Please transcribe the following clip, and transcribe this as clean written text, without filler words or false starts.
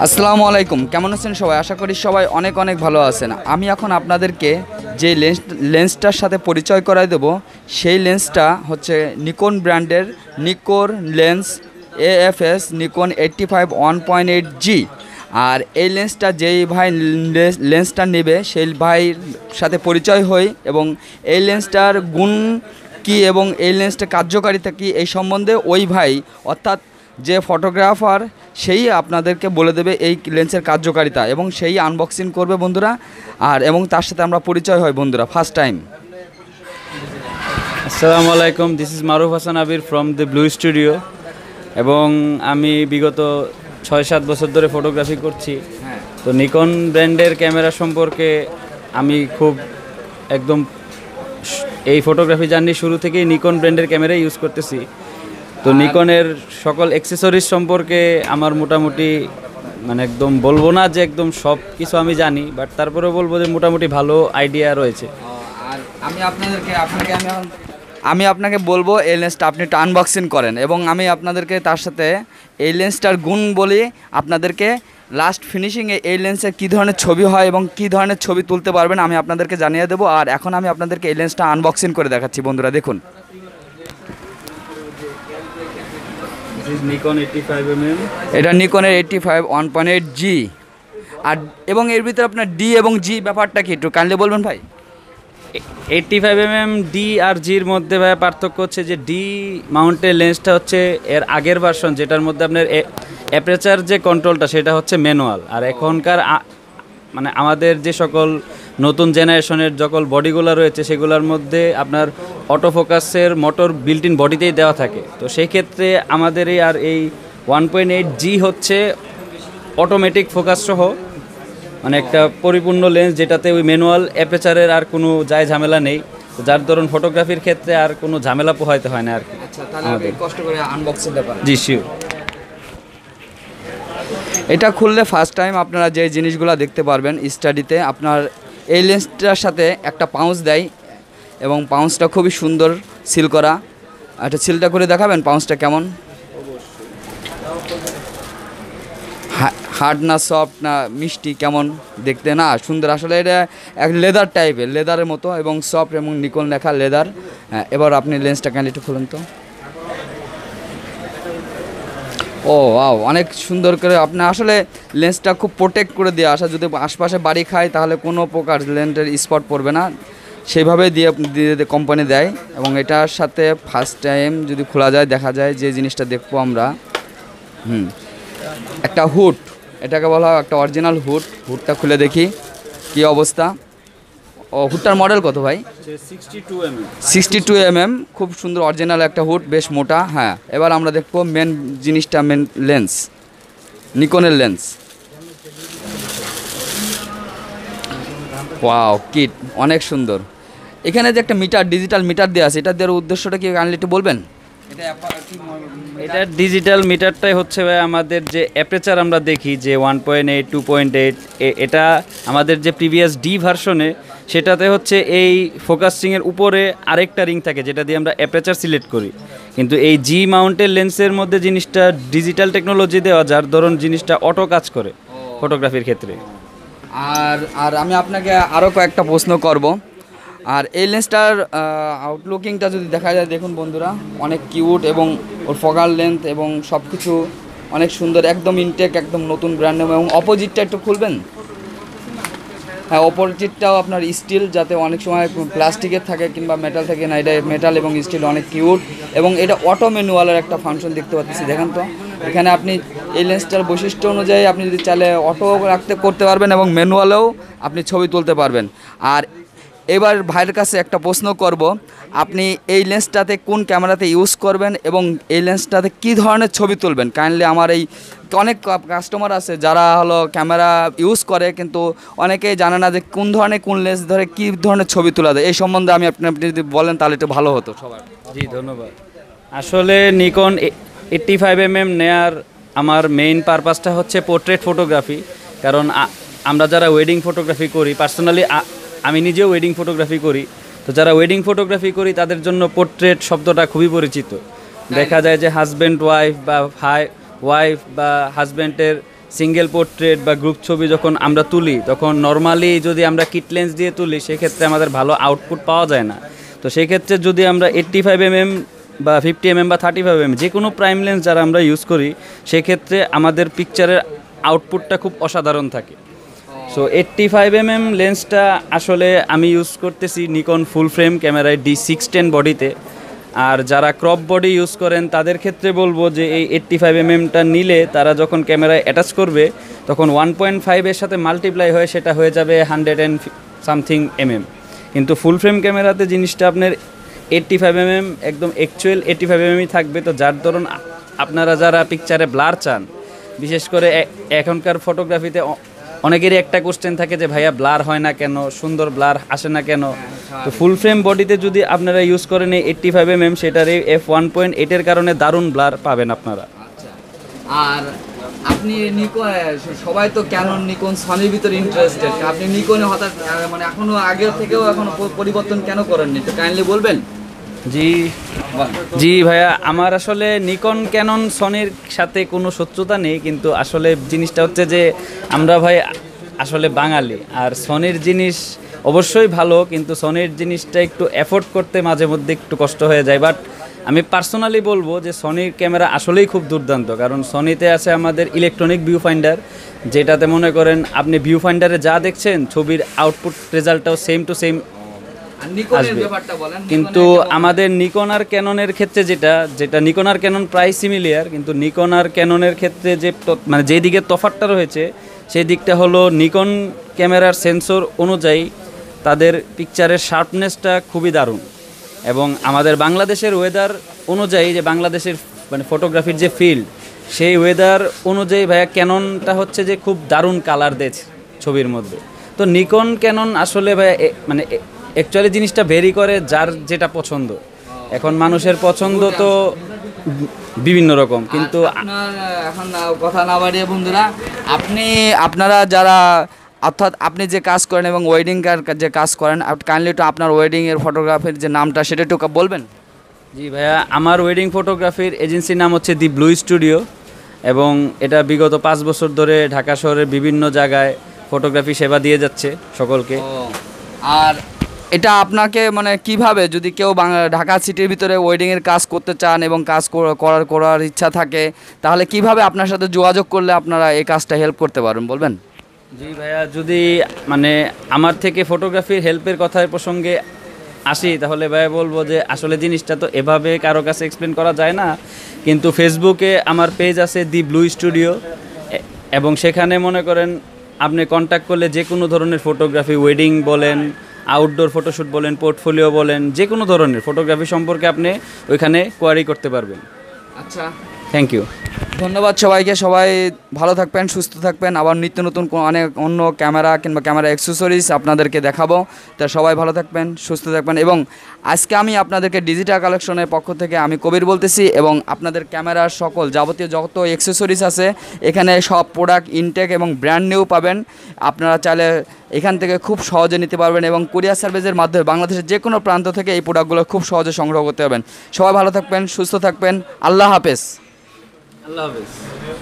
আসসালামু আলাইকুম, কেমন আছেন সবাই? আশা করি সবাই অনেক অনেক ভালো আছেন। আমি এখন আপনাদেরকে যে লেন্সটার সাথে পরিচয় করায় দেব, সেই লেন্সটা হচ্ছে নিকন ব্র্যান্ডের নিকোর লেন্স AFS নিকন 85 1.8G। আর এই লেন্সটা যেই ভাই লেন্সটা নেবে সেই ভাইয়ের সাথে পরিচয় হই এবং এই লেন্সটার গুণ কী এবং এই লেন্সটার কার্যকারিতা কী এই সম্বন্ধে ওই ভাই অর্থাৎ যে ফটোগ্রাফার সেই আপনাদেরকে বলে দেবে এই লেন্সের কার্যকারিতা এবং সেই আনবক্সিং করবে বন্ধুরা। আর এবং তার সাথে আমরা পরিচয় হয় বন্ধুরা ফার্স্ট টাইম। আসসালামু আলাইকুম, this is Maruf Hasan Abir from the blue studio. এবং আমি বিগত 6-7 বছর ধরে ফটোগ্রাফি করছি। তো নিকন ব্র্যান্ডের ক্যামেরা সম্পর্কে আমি খুব একদম এই ফটোগ্রাফি জার্নি শুরু থেকেই নিকন ব্র্যান্ডের ক্যামেরা ইউজ করতেছি। তো নিকনের সকল অ্যাক্সেসরিজ সম্পর্কে আমার মোটামুটি মানে একদম বলবো না যে একদম সব কিছু আমি জানি, বাট তারপরেও বলবো যে মোটামুটি ভালো আইডিয়া রয়েছে। আর আমি আপনাকে বলবো এই লেন্সটা আপনি একটু আনবক্সিং করেন এবং আমি আপনাদেরকে তার সাথে এই লেন্সটার গুণ বলি আপনাদেরকে। লাস্ট ফিনিশিংয়ে এই লেন্সের কী ধরনের ছবি হয় এবং কী ধরনের ছবি তুলতে পারবেন আমি আপনাদেরকে জানিয়ে দেবো। আর এখন আমি আপনাদেরকে এই লেন্সটা আনবক্সিং করে দেখাচ্ছি বন্ধুরা, দেখুন। এটা নিকনের 85 1.8G। আর এবং এর ভিতরে আপনার ডি এবং জি ব্যাপারটা কি একটু কাইন্ডলি বলবেন ভাই? 85mm ডি আর জির মধ্যে ভাই পার্থক্য হচ্ছে যে ডি মাউন্টের লেন্সটা হচ্ছে এর আগের ভার্সন, যেটার মধ্যে আপনার অ্যাপারচার যে কন্ট্রোলটা সেটা হচ্ছে ম্যানুয়াল। আর এখনকার মানে আমাদের যে সকল নতুন জেনারেশনের সকল বডিগুলো রয়েছে সেগুলোর মধ্যে আপনার অটোফোকাসের মোটর বিল্ট ইন বডিতেই দেওয়া থাকে। তো সেই ক্ষেত্রে আমাদের এই 1.8G হচ্ছে অটোমেটিক ফোকাস সহ মানে একটা পরিপূর্ণ লেন্স, যেটাতে ওই ম্যানুয়াল অ্যাপারচারের আর কোনো যায় ঝামেলা নেই, যার ধরুন ফটোগ্রাফির ক্ষেত্রে আর কোনো ঝামেলা পোহাইতে হয় না আর কি। আচ্ছা, তাহলে কষ্ট করে আনবক্সিংটা করেন। জি শিওর। এটা খুললে ফার্স্ট টাইম আপনারা যে জিনিসগুলো দেখতে পারবেন স্টাডিতে, আপনার এই লেন্সটার সাথে একটা পাউচ দেয় এবং পাউচটা খুবই সুন্দর সিল করা। একটা সিলটা করে দেখাবেন পাউচটা কেমন, হার্ড না সফট না মিষ্টি, কেমন দেখতে? না সুন্দর, আসলে এটা এক লেদার টাইপের, লেদারের মতো এবং সফট এবং নিকন লেখা লেদার। হ্যাঁ, এবার আপনি লেন্সটা ক্যান্ডি একটু খুলুন তো। ও ওয়াও, অনেক সুন্দর করে আপনি আসলে লেন্সটা খুব প্রোটেক্ট করে দিয়ে আসা, যদি আশপাশে বাড়ি খায় তাহলে কোনো প্রকার লেন্সের স্পট পড়বে না, সেইভাবে দিয়ে কোম্পানি দেয়। এবং এটার সাথে ফার্স্ট টাইম যদি খোলা যায় দেখা যায় যে জিনিসটা দেখবো আমরা একটা হুড, এটাকে বলা হয় একটা অরিজিনাল হুড। হুডটা খুলে দেখি কি অবস্থা। ও হুডটার মডেল কত ভাই? 62mm, খুব সুন্দর অরিজিনাল একটা হুড, বেশ মোটা। হ্যাঁ, এবার আমরা দেখবো মেন জিনিসটা, মেন লেন্স, নিকনের লেন্স। ওয়াও, কিট অনেক সুন্দর। এখানে যে একটা মিটার, ডিজিটাল মিটার দেওয়া আছে, এটা দেওয়ার উদ্দেশ্যটা কি কাইন্ডলি একটু বলবেন? এটা ডিজিটাল মিটারটাই হচ্ছে ভাই আমাদের যে অ্যাপারচার আমরা দেখি যে 1.8 2.8, এটা আমাদের যে প্রিভিয়াস ডি ভার্সনে সেটাতে হচ্ছে এই ফোকাসিংয়ের উপরে আরেকটা রিং থাকে যেটা দিয়ে আমরা অ্যাপারচার সিলেক্ট করি। কিন্তু এই জি মাউন্টের লেন্সের মধ্যে জিনিসটা ডিজিটাল টেকনোলজি দেওয়া, যার ধরুন জিনিসটা অটো কাজ করে ফটোগ্রাফির ক্ষেত্রে। আর আমি আপনাকে আরও কয়েকটা প্রশ্ন করব। আর এই লেন্সটার আউটলুকিংটা যদি দেখা যায়, দেখুন বন্ধুরা, অনেক কিউট এবং ওর ফোকাল লেন্থ এবং সব কিছু অনেক সুন্দর, একদম ইনটেক, একদম নতুন ব্র্যান্ড নেম। এবং অপোজিটটা একটু খুলবেন। হ্যাঁ, অপোজিটটাও আপনার স্টিল, যাতে অনেক সময় প্লাস্টিকের থাকে কিংবা মেটাল থাকে না, এটা মেটাল এবং স্টিল, অনেক কিউট। এবং এটা অটো ম্যানুয়ালের একটা ফাংশন দেখতে পাচ্ছি, দেখেন তো। এখানে আপনি এই লেন্সটার বৈশিষ্ট্য অনুযায়ী আপনি যদি চাইলে অটো করতে পারবেন এবং ম্যানুয়ালেও আপনি ছবি তুলতে পারবেন। আর এবার ভাইয়ের কাছে একটা প্রশ্ন করব, আপনি এই লেন্সটাতে কোন ক্যামেরাতে ইউজ করবেন এবং এই লেন্সটাতে কী ধরনের ছবি তুলবেন? কাইন্ডলি আমার এই অনেক কাস্টমার আছে যারা হলো ক্যামেরা ইউজ করে কিন্তু অনেকেই জানে না যে কোন ধরনের কোন লেন্স ধরে কী ধরনের ছবি তোলা যায়। এই সম্বন্ধে আপনি যদি বলেন তাহলে একটু ভালো হতো সবার। জি ধন্যবাদ। আসলে নিকন 85mm নেয়ার আমার মেইন পারপাসটা হচ্ছে পোর্ট্রেট ফটোগ্রাফি। কারণ আমরা যারা ওয়েডিং ফটোগ্রাফি করি, পার্সোনালি আমি নিজেও ওয়েডিং ফটোগ্রাফি করি, তো যারা ওয়েডিং ফটোগ্রাফি করি তাদের জন্য পোর্ট্রেট শব্দটা খুবই পরিচিত। দেখা যায় যে হাজব্যান্ড ওয়াইফ বা ওয়াইফ বা হাজব্যান্ডের সিঙ্গেল পোর্ট্রেট বা গ্রুপ ছবি যখন আমরা তুলি, তখন নর্মালি যদি আমরা কিট লেন্স দিয়ে তুলি সেক্ষেত্রে আমাদের ভালো আউটপুট পাওয়া যায় না। তো সেই ক্ষেত্রে যদি আমরা 85mm বা 50mm বা 35mm যে কোনো প্রাইম লেন্স যারা আমরা ইউজ করি, সেক্ষেত্রে আমাদের পিকচারের আউটপুটটা খুব অসাধারণ থাকে। সো 85mm লেন্সটা আসলে আমি ইউজ করতেছি নিকন ফুল ফ্রেম ক্যামেরায় D610 বডিতে। আর যারা ক্রপ বডি ইউজ করেন তাদের ক্ষেত্রে বলবো যে এই 85mmটা নিলে তারা যখন ক্যামেরায় অ্যাটাচ করবে তখন 1.5 সাথে মাল্টিপ্লাই হয়ে সেটা হয়ে যাবে 100 and something কিন্তু ফুল ফ্রেম ক্যামেরাতে জিনিসটা আপনার 85mm একদম অ্যাকচুয়াল 85mm থাকবে। তো যার ধরুন আপনারা যারা পিকচারে ব্লার চান, বিশেষ করে এখনকার ফটোগ্রাফিতে অনেকেরই একটা কোশ্চেন থাকে যে ভাইয়া ব্লার হয় না কেন, সুন্দর ব্লার আসে না কেন। তো ফুল ফ্রেম বডিতে যদি আপনারা ইউজ করেন এই 85mm, সেটার এই f1.8 কারণে দারুণ ব্লার পাবেন আপনারা। আচ্ছা, আর আপনি নিকন, সবাই তো ক্যানন নিকন সনির ভিতরে ইন্টারেস্টেড, আপনি নিকনে হঠাৎ মানে এখনো আগের থেকেও এখনো পরিবর্তন কেন করেননি, একটু কাইন্ডলি বলবেন? জি জি ভাইয়া, আমার আসলে নিকন ক্যানন সনির সাথে কোনো শত্রুতা নেই, কিন্তু আসলে জিনিসটা হচ্ছে যে আমরা ভাই আসলে বাঙালি, আর সনির জিনিস অবশ্যই ভালো, কিন্তু সনির জিনিসটা একটু এফোর্ড করতে মাঝে মধ্যে একটু কষ্ট হয়ে যায়। বাট আমি পার্সোনালি বলবো যে সনির ক্যামেরা আসলেই খুব দুর্দান্ত, কারণ সনিতে আছে আমাদের ইলেকট্রনিক ভিউ ফাইন্ডার, যেটাতে মনে করেন আপনি ভিউ ফাইন্ডারে যা দেখছেন ছবির আউটপুট রেজাল্টটাও সেম টু সেম আসবে। কিন্তু আমাদের নিকন আর ক্যাননের ক্ষেত্রে যেটা নিকন আর ক্যানন প্রায় সিমিলিয়ার, কিন্তু নিকন আর ক্যাননের ক্ষেত্রে যে মানে যেই দিকে তফাৎটা রয়েছে সেই দিকটা হলো নিকন ক্যামেরার সেন্সর অনুযায়ী তাদের পিকচারের শার্পনেসটা খুবই দারুণ, এবং আমাদের বাংলাদেশের ওয়েদার অনুযায়ী যে বাংলাদেশের মানে ফটোগ্রাফির যে ফিল্ড, সেই ওয়েদার অনুযায়ী ভাইয়া ক্যাননটা হচ্ছে যে খুব দারুণ কালার দেয় ছবির মধ্যে। তো নিকন ক্যানন আসলে ভাইয়া মানে অ্যাকচুয়ালি জিনিসটা ভেরি করে যার যেটা পছন্দ। এখন মানুষের পছন্দ তো বিভিন্ন রকম, কিন্তু আপনার এখন কথা না বাড়িয়ে বন্ধুরা, আপনারা যারা অর্থাৎ আপনি যে কাজ করেন এবং ওয়েডিং যে কাজ করেন, কাইন্ডলি একটু আপনার ওয়েডিংয়ের ফটোগ্রাফির যে নামটা সেটা একটু বলবেন? জি ভাইয়া, আমার ওয়েডিং ফটোগ্রাফির এজেন্সির নাম হচ্ছে দি ব্লু স্টুডিও, এবং এটা বিগত 5 বছর ধরে ঢাকা শহরের বিভিন্ন জায়গায় ফটোগ্রাফি সেবা দিয়ে যাচ্ছে সকলকে। আর এটা আপনাকে মানে কিভাবে, যদি কেউ ঢাকা সিটির ভিতরে ওয়েডিংয়ের কাজ করতে চান এবং কাজ করার ইচ্ছা থাকে, তাহলে কিভাবে আপনার সাথে যোগাযোগ করলে আপনারা এই কাজটা হেল্প করতে পারবেন, বলবেন? জি ভাইয়া, যদি মানে আমার থেকে ফটোগ্রাফির হেল্পের কথার প্রসঙ্গে আসি, তাহলে ভাইয়া বলবো যে আসলে জিনিসটা তো এভাবে কারো কাছে এক্সপ্লেন করা যায় না, কিন্তু ফেসবুকে আমার পেজ আছে দি ব্লু স্টুডিও, এবং সেখানে মনে করেন আপনি কন্ট্যাক্ট করলে যে কোনো ধরনের ফটোগ্রাফি, ওয়েডিং বলেন, আউটডোর ফটোশ্যুট বলেন, পোর্টফোলিও বলেন, যে কোনো ধরনের ফটোগ্রাফি সম্পর্কে আপনি ওইখানে কোয়ারি করতে পারবেন। আচ্ছা, থ্যাংক ইউ, ধন্যবাদ সবাইকে। সবাই ভালো থাকবেন, সুস্থ থাকবেন। আবার নিত্য নতুন অনেক অন্য ক্যামেরা কিংবা ক্যামেরা অ্যাক্সেসরিজ আপনাদেরকে দেখাবো। তা সবাই ভালো থাকবেন, সুস্থ থাকবেন। এবং আজকে আমি আপনাদেরকে ডিজিটাল কালেকশনের পক্ষ থেকে আমি কবির বলতেছি, এবং আপনাদের ক্যামেরার সকল যাবতীয় যত অ্যাক্সেসরিজ আছে এখানে সব প্রোডাক্ট ইনটেক এবং ব্র্যান্ড নিউ পাবেন। আপনারা চাইলে এখান থেকে খুব সহজে নিতে পারবেন, এবং কুরিয়ার সার্ভিসের মাধ্যমে বাংলাদেশের যে কোনো প্রান্ত থেকে এই প্রোডাক্টগুলো খুব সহজে সংগ্রহ করতে পারবেন। সবাই ভালো থাকবেন, সুস্থ থাকবেন। আল্লাহ হাফেজ। আল্লাহ হাফেজ।